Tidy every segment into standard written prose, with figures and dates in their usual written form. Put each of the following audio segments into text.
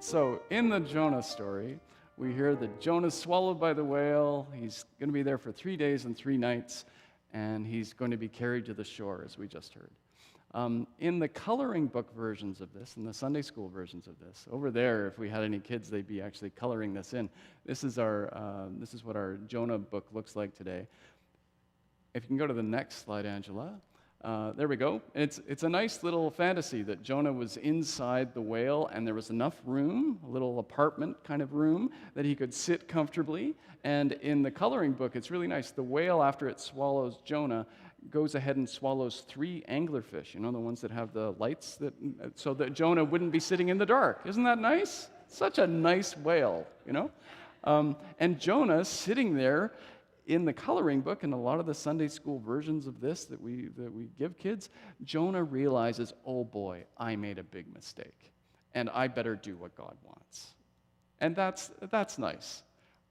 So, in the Jonah story, we hear that Jonah's swallowed by the whale. He's going to be there for 3 days and 3 nights, and he's going to be carried to the shore, as we just heard. In the coloring book versions of this, in the Sunday school versions of this, over there, if we had any kids, they'd be actually coloring this in. This is what our Jonah book looks like today. If you can go to the next slide, Angela. There we go. It's a nice little fantasy that Jonah was inside the whale and there was enough room, a little apartment kind of room, that he could sit comfortably. And in the coloring book, it's really nice. The whale, after it swallows Jonah, goes ahead and swallows 3 anglerfish, the ones that have the lights, so that Jonah wouldn't be sitting in the dark. Isn't that nice? Such a nice whale, And Jonah sitting there in the coloring book, and a lot of the Sunday school versions of this that we give kids, Jonah realizes, oh boy, I made a big mistake, and I better do what God wants. And that's nice,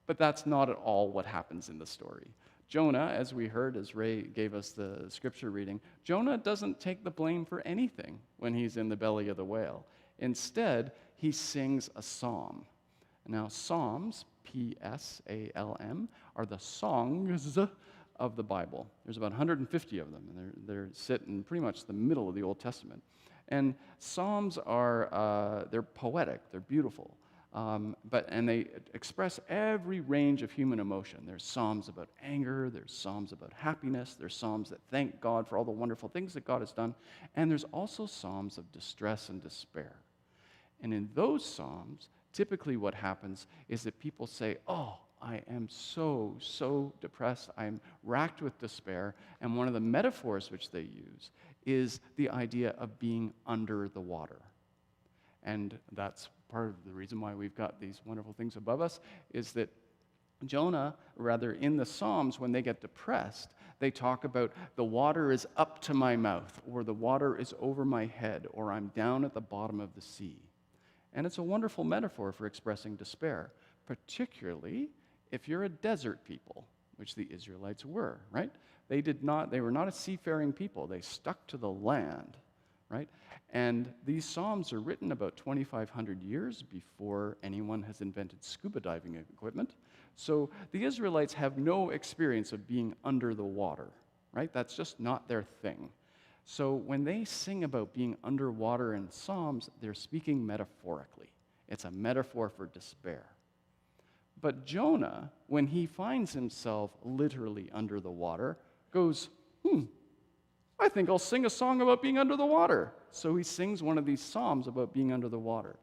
but that's not at all what happens in the story. Jonah, as we heard, as Ray gave us the scripture reading, Jonah doesn't take the blame for anything when he's in the belly of the whale. Instead, he sings a psalm. Now, psalms, P-S-A-L-M, are the songs of the Bible. There's about 150 of them, and they're sit in pretty much the middle of the Old Testament. And psalms they're poetic, they're beautiful. And they express every range of human emotion. There's psalms about anger, there's psalms about happiness, there's psalms that thank God for all the wonderful things that God has done, and there's also psalms of distress and despair. And in those psalms, typically what happens is that people say, oh, I am so depressed, I'm racked with despair, and one of the metaphors which they use is the idea of being under the water. And that's part of the reason why we've got these wonderful things above us, is that Jonah, rather in the Psalms, when they get depressed, they talk about the water is up to my mouth, or the water is over my head, or I'm down at the bottom of the sea. And it's a wonderful metaphor for expressing despair, particularly if you're a desert people, which the Israelites were, right? They were not a seafaring people. They stuck to the land, right? And these psalms are written about 2,500 years before anyone has invented scuba diving equipment. So the Israelites have no experience of being under the water, right? That's just not their thing. So when they sing about being underwater in psalms, they're speaking metaphorically. It's a metaphor for despair. But Jonah, when he finds himself literally under the water, goes, I think I'll sing a song about being under the water. So he sings one of these psalms about being under the water.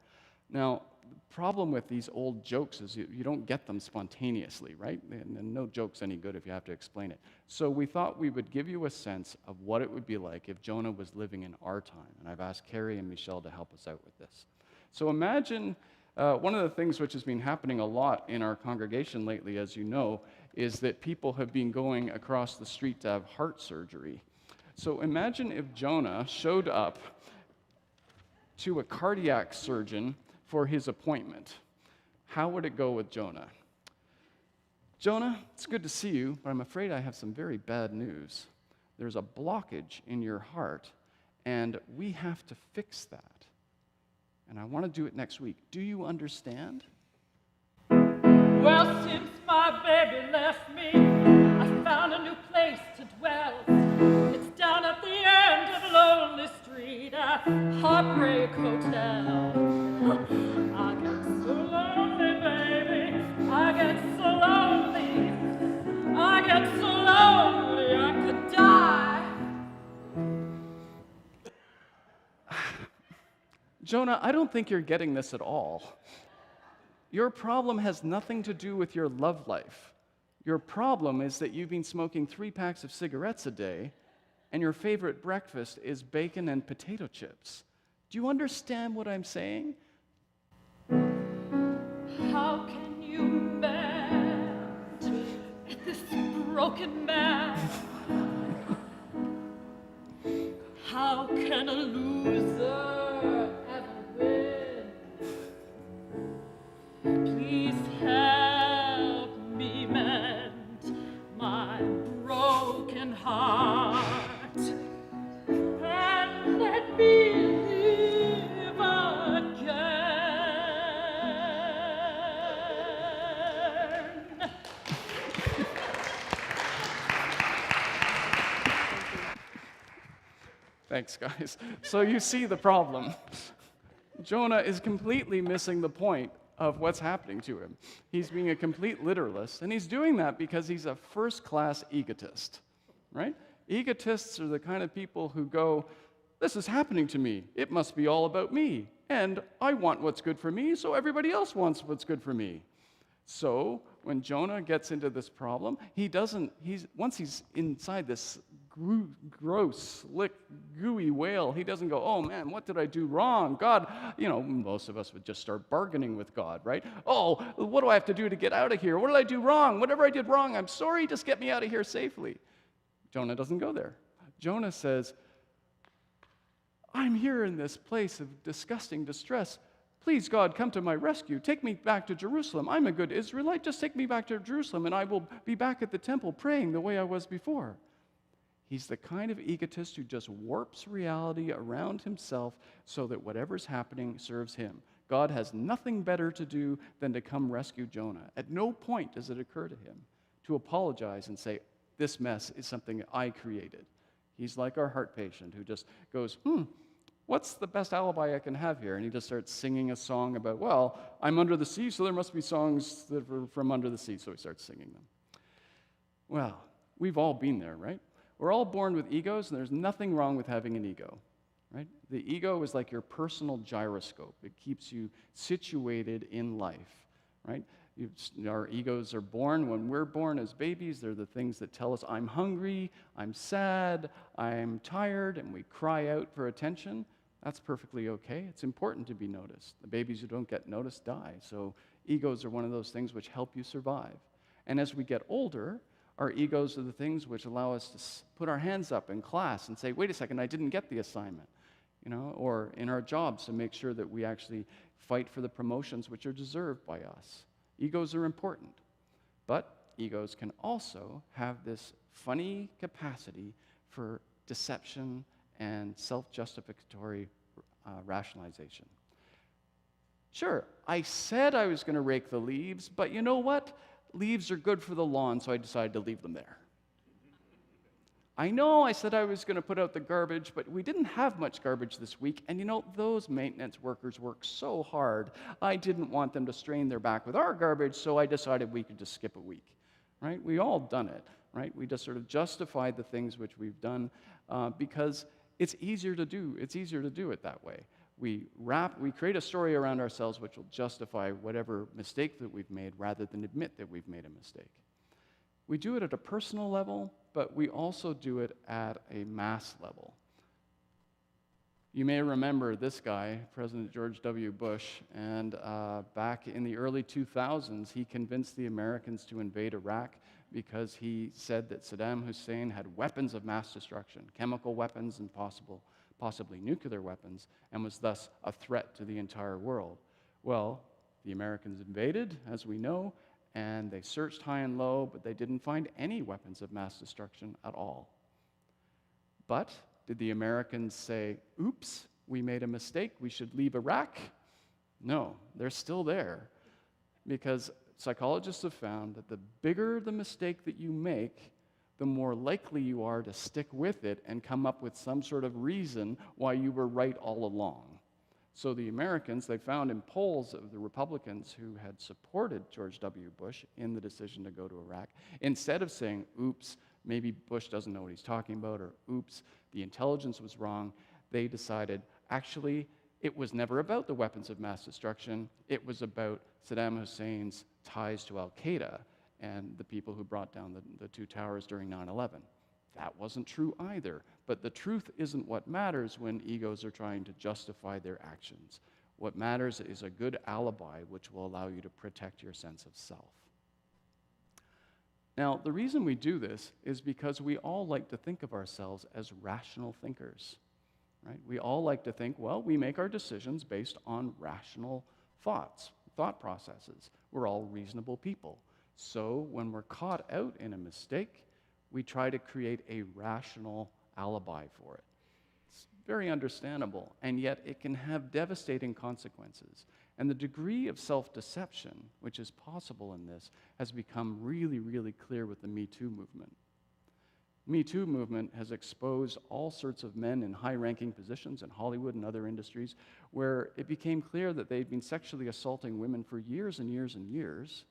Now, the problem with these old jokes is you don't get them spontaneously, right? And no joke's any good if you have to explain it. So we thought we would give you a sense of what it would be like if Jonah was living in our time. And I've asked Carrie and Michelle to help us out with this. So imagine one of the things which has been happening a lot in our congregation lately, as you know, is that people have been going across the street to have heart surgery. So imagine if Jonah showed up to a cardiac surgeon for his appointment. How would it go with Jonah? Jonah, it's good to see you, but I'm afraid I have some very bad news. There's a blockage in your heart, and we have to fix that. And I want to do it next week. Do you understand? Well, since my baby left me, I found a new place to dwell. It's down at the end of Lonely Street, a Heartbreak Hotel. I get so lonely, baby. I get so lonely. I get so lonely I could die. Jonah, I don't think you're getting this at all. Your problem has nothing to do with your love life. Your problem is that you've been smoking 3 packs of cigarettes a day, and your favorite breakfast is bacon and potato chips. Do you understand what I'm saying? How can you mend this broken man? How can a loser ever win? Please help me mend my broken heart, and let me live again. Thanks, guys. So you see the problem. Jonah is completely missing the point of what's happening to him. He's being a complete literalist, and he's doing that because he's a first-class egotist, right? Egotists are the kind of people who go, this is happening to me. It must be all about me. And I want what's good for me, so everybody else wants what's good for me. So when Jonah gets into this problem, once he's inside this gross, slick, gooey whale, he doesn't go, oh man, what did I do wrong? God, most of us would just start bargaining with God, right? Oh, what do I have to do to get out of here? What did I do wrong? Whatever I did wrong, I'm sorry, just get me out of here safely. Jonah doesn't go there. Jonah says, I'm here in this place of disgusting distress. Please, God, come to my rescue. Take me back to Jerusalem. I'm a good Israelite. Just take me back to Jerusalem, and I will be back at the temple praying the way I was before. He's the kind of egotist who just warps reality around himself so that whatever's happening serves him. God has nothing better to do than to come rescue Jonah. At no point does it occur to him to apologize and say, this mess is something I created. He's like our heart patient who just goes, what's the best alibi I can have here? And he just starts singing a song about, well, I'm under the sea, so there must be songs that are from under the sea. So he starts singing them. Well, we've all been there, right? We're all born with egos, and there's nothing wrong with having an ego, right? The ego is like your personal gyroscope. It keeps you situated in life, right? Our egos are born. When we're born as babies, they're the things that tell us, I'm hungry, I'm sad, I'm tired, and we cry out for attention. That's perfectly okay. It's important to be noticed. The babies who don't get noticed die. So egos are one of those things which help you survive. And as we get older, our egos are the things which allow us to put our hands up in class and say, wait a second, I didn't get the assignment. Or in our jobs to make sure that we actually fight for the promotions which are deserved by us. Egos are important, but egos can also have this funny capacity for deception and self-justificatory rationalization. Sure, I said I was going to rake the leaves, but you know what? Leaves are good for the lawn, so I decided to leave them there. I know I said I was going to put out the garbage, but we didn't have much garbage this week, and those maintenance workers work so hard, I didn't want them to strain their back with our garbage, so I decided we could just skip a week, right? We all done it, right? We just sort of justified the things which we've done because it's easier to do. It's easier to do it that way. We create a story around ourselves which will justify whatever mistake that we've made rather than admit that we've made a mistake. We do it at a personal level, but we also do it at a mass level. You may remember this guy, President George W. Bush, and back in the early 2000s, he convinced the Americans to invade Iraq because he said that Saddam Hussein had weapons of mass destruction, chemical weapons and possibly nuclear weapons, and was thus a threat to the entire world. Well, the Americans invaded, as we know, and they searched high and low, but they didn't find any weapons of mass destruction at all. But did the Americans say, oops, we made a mistake, we should leave Iraq? No, they're still there. Because psychologists have found that the bigger the mistake that you make, the more likely you are to stick with it and come up with some sort of reason why you were right all along. So the Americans, they found in polls of the Republicans who had supported George W. Bush in the decision to go to Iraq, instead of saying, oops, maybe Bush doesn't know what he's talking about, or oops, the intelligence was wrong, they decided, actually, it was never about the weapons of mass destruction, it was about Saddam Hussein's ties to al-Qaeda and the people who brought down the two towers during 9/11. That wasn't true either. But the truth isn't what matters when egos are trying to justify their actions. What matters is a good alibi which will allow you to protect your sense of self. Now, the reason we do this is because we all like to think of ourselves as rational thinkers, right? We all like to think, well, we make our decisions based on rational thought processes. We're all reasonable people. So when we're caught out in a mistake, we try to create a rational alibi for it. It's very understandable, and yet it can have devastating consequences. And the degree of self-deception, which is possible in this, has become really, really clear with the Me Too movement. Me Too movement has exposed all sorts of men in high-ranking positions in Hollywood and other industries where it became clear that they'd been sexually assaulting women for years and years and years,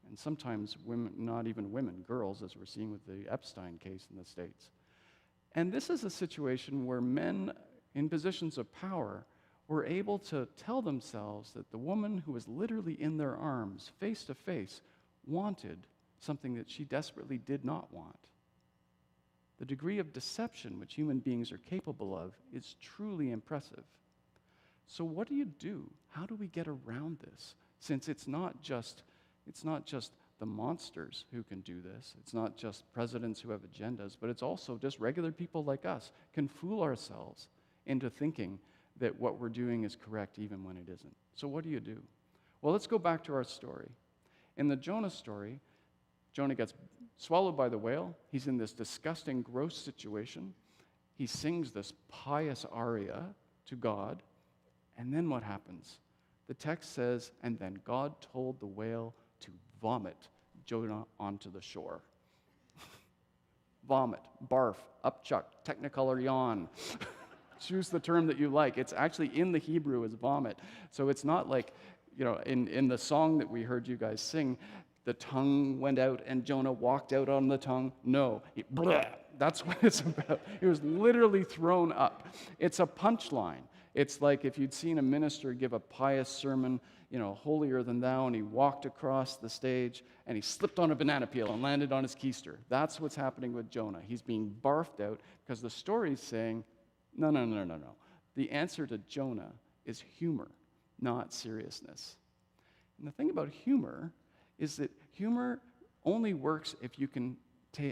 and sometimes women, not even women, girls, as we're seeing with the Epstein case in the States. And this is a situation where men in positions of power were able to tell themselves that the woman who was literally in their arms, face to face, wanted something that she desperately did not want. The degree of deception which human beings are capable of is truly impressive. So what do you do? How do we get around this? Since it's not just the monsters who can do this. It's not just presidents who have agendas, but it's also just regular people like us can fool ourselves into thinking that what we're doing is correct even when it isn't. So what do you do? Well, let's go back to our story. In the Jonah story, Jonah gets swallowed by the whale. He's in this disgusting, gross situation. He sings this pious aria to God. And then what happens? The text says, and then God told the whale to vomit Jonah onto the shore. Vomit, barf, upchuck, technicolor yawn. Choose the term that you like. It's actually in the Hebrew as vomit. So it's not like, in the song that we heard you guys sing, the tongue went out and Jonah walked out on the tongue. No, that's what it's about. He was literally thrown up. It's a punchline. It's like if you'd seen a minister give a pious sermon, holier than thou, and he walked across the stage and he slipped on a banana peel and landed on his keister. That's what's happening with Jonah. He's being barfed out because the story's saying, no. The answer to Jonah is humor, not seriousness. And the thing about humor is that humor only works if you can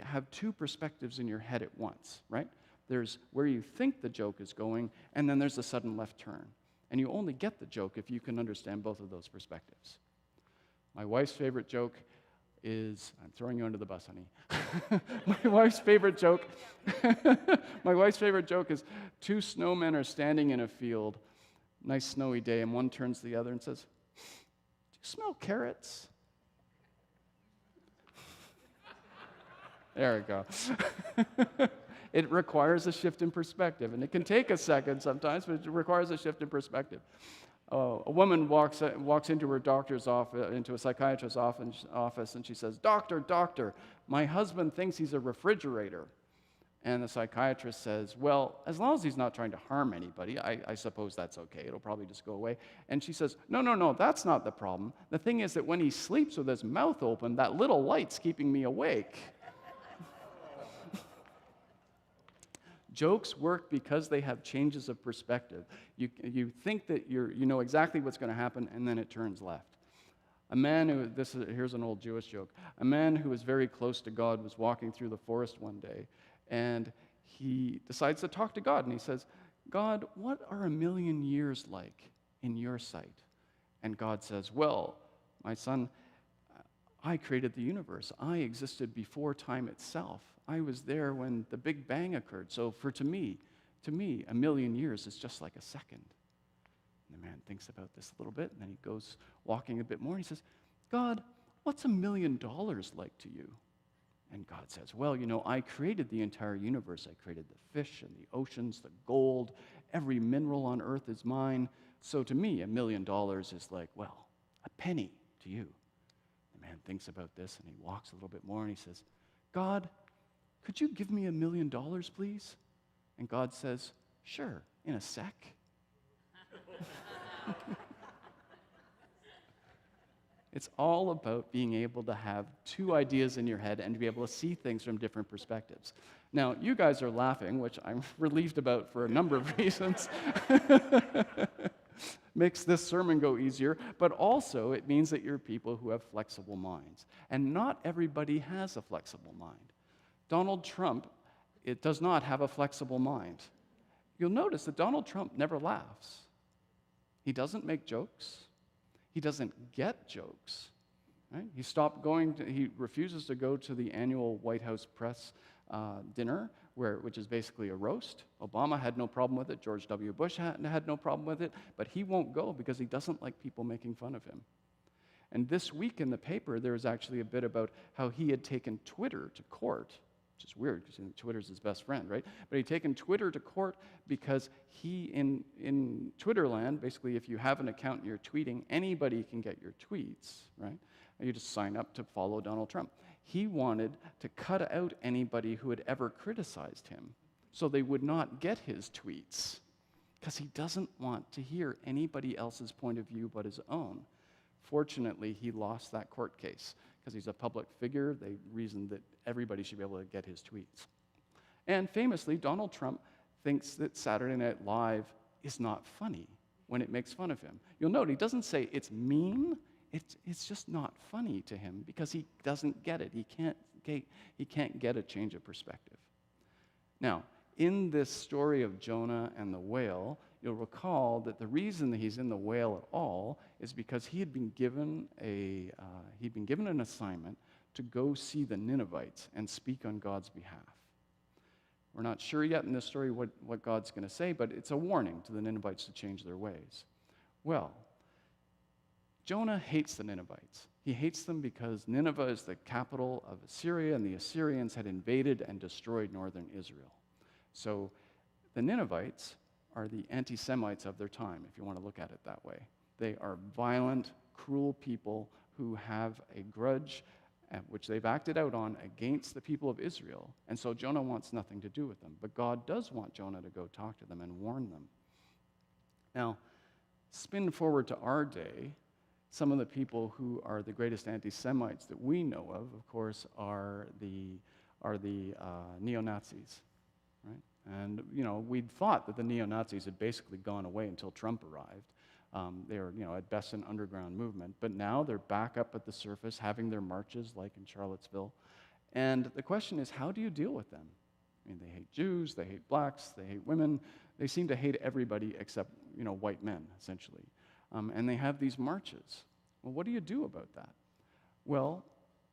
have two perspectives in your head at once, right? There's where you think the joke is going, and then there's a sudden left turn. And you only get the joke if you can understand both of those perspectives. My wife's favorite joke is, I'm throwing you under the bus, honey. My wife's favorite joke is two snowmen are standing in a field, nice snowy day, and one turns to the other and says, "Do you smell carrots?" There we go. It requires a shift in perspective, and it can take a second sometimes, but it requires a shift in perspective. A woman walks into her doctor's office, into a psychiatrist's office, and she says, Doctor, my husband thinks he's a refrigerator." And the psychiatrist says, "Well, as long as he's not trying to harm anybody, I suppose that's okay. It'll probably just go away." And she says, No, that's not the problem. The thing is that when he sleeps with his mouth open, that little light's keeping me awake. Jokes work because they have changes of perspective. You think that you know exactly what's going to happen, and then it turns left. Here's an old Jewish joke. A man who was very close to God was walking through the forest one day, and he decides to talk to God, and he says, "God, what are 1,000,000 years like in your sight?" And God says, "Well, my son, I created the universe. I existed before time itself. I was there when the Big Bang occurred. So to me, 1,000,000 years is just like a second." And the man thinks about this a little bit, and then he goes walking a bit more, and he says, "God, what's $1,000,000 like to you?" And God says, "Well, I created the entire universe. I created the fish and the oceans, the gold. Every mineral on earth is mine. So to me, $1,000,000 is like, well, a penny to you." The man thinks about this, and he walks a little bit more, and he says, "God, could you give me $1,000,000, please?" And God says, "Sure, in a sec." It's all about being able to have two ideas in your head and to be able to see things from different perspectives. Now, you guys are laughing, which I'm relieved about for a number of reasons. Makes this sermon go easier, but also it means that you're people who have flexible minds. And not everybody has a flexible mind. Donald Trump, it does not have a flexible mind. You'll notice that Donald Trump never laughs. He doesn't make jokes. He doesn't get jokes. Right? He refuses to go to the annual White House press dinner, which is basically a roast. Obama had no problem with it. George W. Bush had no problem with it. But he won't go because he doesn't like people making fun of him. And this week in the paper, there was actually a bit about how he had taken Twitter to court which is weird because Twitter's his best friend, right? But he'd taken Twitter to court because in Twitter land, basically, if you have an account and you're tweeting, anybody can get your tweets, right? And you just sign up to follow Donald Trump. He wanted to cut out anybody who had ever criticized him so they would not get his tweets, because he doesn't want to hear anybody else's point of view but his own. Fortunately, he lost that court case because he's a public figure. They reasoned that everybody should be able to get his tweets. And famously, Donald Trump thinks that Saturday Night Live is not funny when it makes fun of him. You'll note he doesn't say it's mean. It's just not funny to him because he doesn't get it. He can't get a change of perspective. Now, in this story of Jonah and the whale, you'll recall that the reason that he's in the whale at all is because he had been given an assignment to go see the Ninevites and speak on God's behalf. We're not sure yet in this story what God's going to say, but it's a warning to the Ninevites to change their ways. Well, Jonah hates the Ninevites. He hates them because Nineveh is the capital of Assyria, and the Assyrians had invaded and destroyed northern Israel. So the Ninevites are the anti-Semites of their time, if you want to look at it that way. They are violent, cruel people who have a grudge, which they've acted out on against the people of Israel. And so Jonah wants nothing to do with them. But God does want Jonah to go talk to them and warn them. Now, spin forward to our day. Some of the people who are the greatest anti-Semites that we know of course, are the neo-Nazis, right? And, we'd thought that the neo-Nazis had basically gone away until Trump arrived. They were, at best an underground movement. But now they're back up at the surface, having their marches like in Charlottesville. And the question is, how do you deal with them? I mean, they hate Jews, they hate blacks, they hate women. They seem to hate everybody except, white men, essentially. And they have these marches. Well, what do you do about that? Well,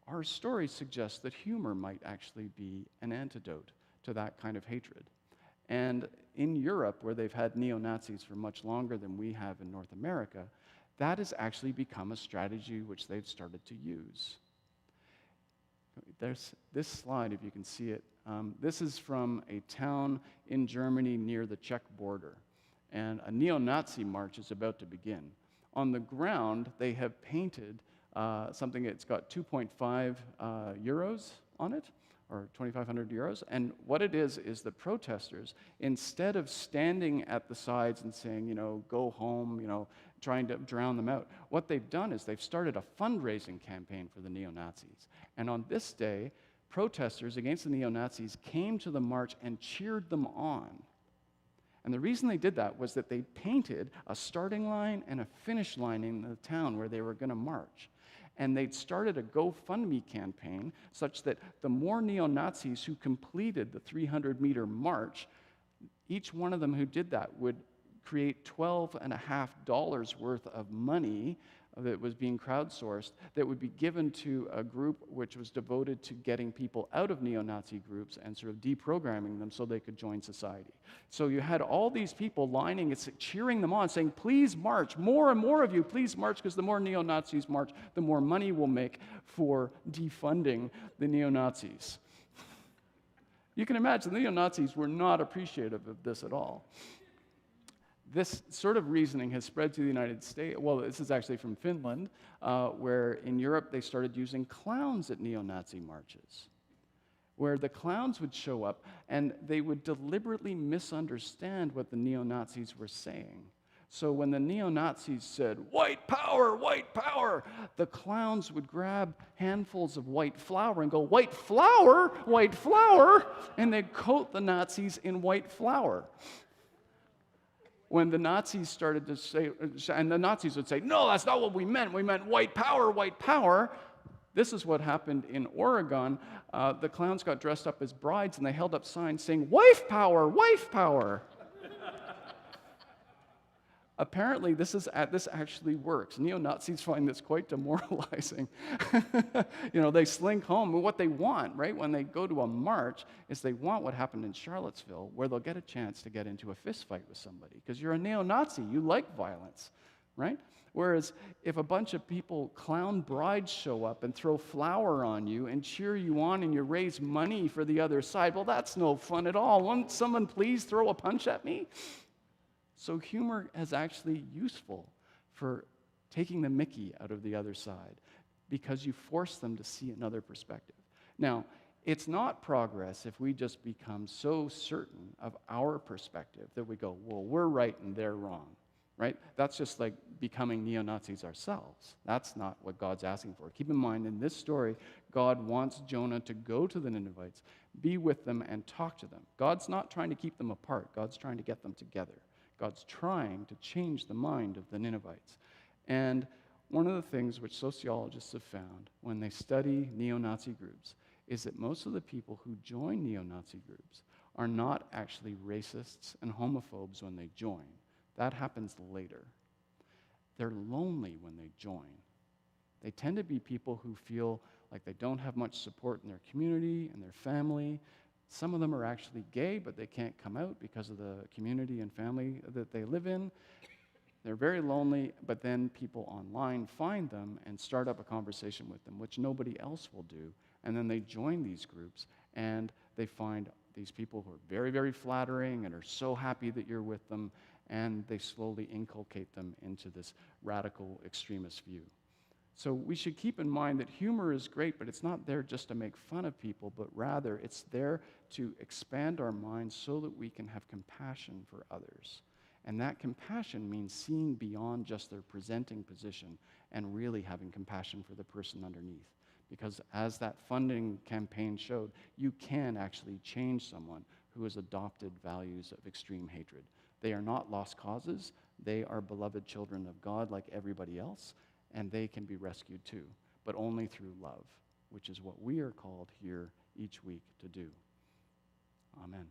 our story suggests that humor might actually be an antidote to that kind of hatred. And in Europe, where they've had neo-Nazis for much longer than we have in North America, that has actually become a strategy which they've started to use. There's this slide, if you can see it. This is from a town in Germany near the Czech border. And a neo-Nazi march is about to begin. On the ground, they have painted something that's got 2.5 euros on it, or 2,500 euros. And what it is the protesters, instead of standing at the sides and saying, go home, trying to drown them out, what they've done is they've started a fundraising campaign for the neo-Nazis. And on this day, protesters against the neo-Nazis came to the march and cheered them on. And the reason they did that was that they painted a starting line and a finish line in the town where they were going to march. And they'd started a GoFundMe campaign such that the more neo-Nazis who completed the 300-meter march, each one of them who did that would create $12.50 worth of money that was being crowdsourced that would be given to a group which was devoted to getting people out of neo-Nazi groups and sort of deprogramming them so they could join society. So you had all these people lining, cheering them on, saying, please march, more and more of you, please march, because the more neo-Nazis march, the more money we'll make for defunding the neo-Nazis. You can imagine the neo-Nazis were not appreciative of this at all. This sort of reasoning has spread to the United States. Well, this is actually from Finland, where in Europe they started using clowns at neo-Nazi marches, where the clowns would show up and they would deliberately misunderstand what the neo-Nazis were saying. So when the neo-Nazis said, white power, the clowns would grab handfuls of white flour and go, white flour, and they'd coat the Nazis in white flour. When the Nazis started to say, and the Nazis would say, no, that's not what we meant white power. This is what happened in Oregon. The clowns got dressed up as brides and they held up signs saying, wife power. Apparently, this actually works. Neo-Nazis find this quite demoralizing. They slink home. But what they want, right, when they go to a march, is they want what happened in Charlottesville, where they'll get a chance to get into a fist fight with somebody. Because you're a neo-Nazi. You like violence, right? Whereas if a bunch of people, clown brides, show up and throw flour on you and cheer you on and you raise money for the other side, well, that's no fun at all. Won't someone please throw a punch at me? So humor is actually useful for taking the mickey out of the other side because you force them to see another perspective. Now, it's not progress if we just become so certain of our perspective that we go, well, we're right and they're wrong, right? That's just like becoming neo-Nazis ourselves. That's not what God's asking for. Keep in mind, in this story, God wants Jonah to go to the Ninevites, be with them, and talk to them. God's not trying to keep them apart. God's trying to get them together. God's trying to change the mind of the Ninevites. And one of the things which sociologists have found when they study neo-Nazi groups is that most of the people who join neo-Nazi groups are not actually racists and homophobes when they join. That happens later. They're lonely when they join. They tend to be people who feel like they don't have much support in their community and their family. Some of them are actually gay, but they can't come out because of the community and family that they live in. They're very lonely, but then people online find them and start up a conversation with them, which nobody else will do. And then they join these groups, and they find these people who are very, very flattering and are so happy that you're with them, and they slowly inculcate them into this radical extremist view. So we should keep in mind that humor is great, but it's not there just to make fun of people, but rather it's there to expand our minds so that we can have compassion for others. And that compassion means seeing beyond just their presenting position and really having compassion for the person underneath. Because as that funding campaign showed, you can actually change someone who has adopted values of extreme hatred. They are not lost causes. They are beloved children of God like everybody else, and they can be rescued too, but only through love, which is what we are called here each week to do. Amen.